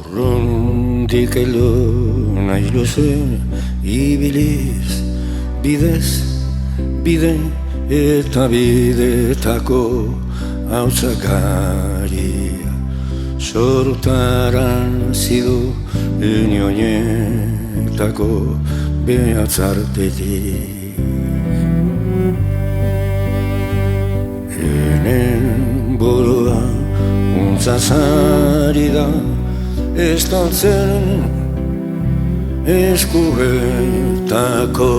Urrundik heldu nahi luze, ibiliz, bidez, bide eta bidetako hautsagaria. Sortaran zidu unionetako behatzartetik. Enen burua untzazari da, estaltzen eskuetako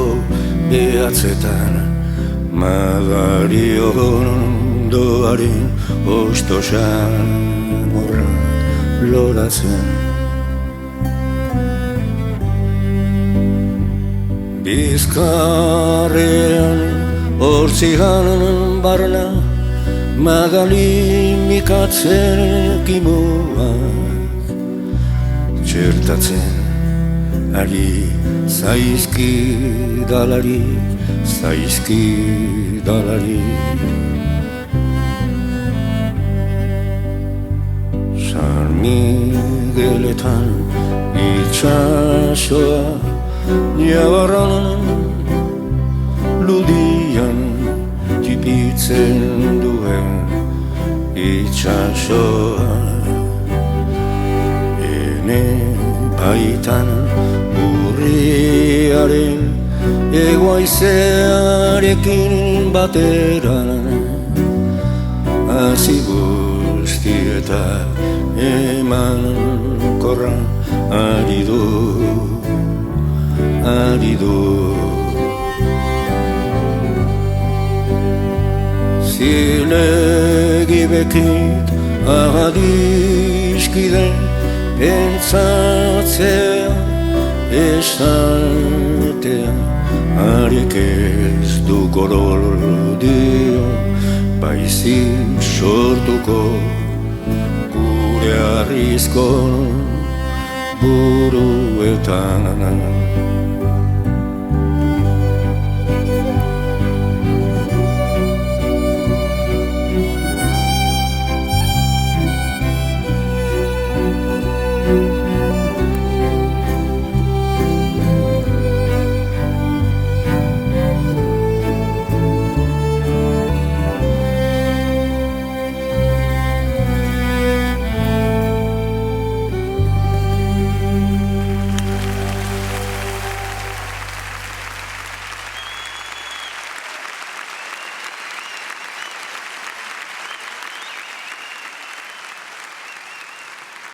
behatzetan, Magario ondoaren ostosan loratzen. Bizkarrean hortzigan barna, Magali mikatzen kimuak, txertatzen ari zaizkidalari, zaizkidalari. San Migueletan itxasoa, Niabarran ludian tipitzen duen itxasoa. Ene baitan urriaren egoaizearekin batera, hazi guztietak eman korra ari du. Zilegi bekit ahadizkide, pentsatzea, esatea, harik ez du koroldio, baizik sortuko gure arrizko buruetan.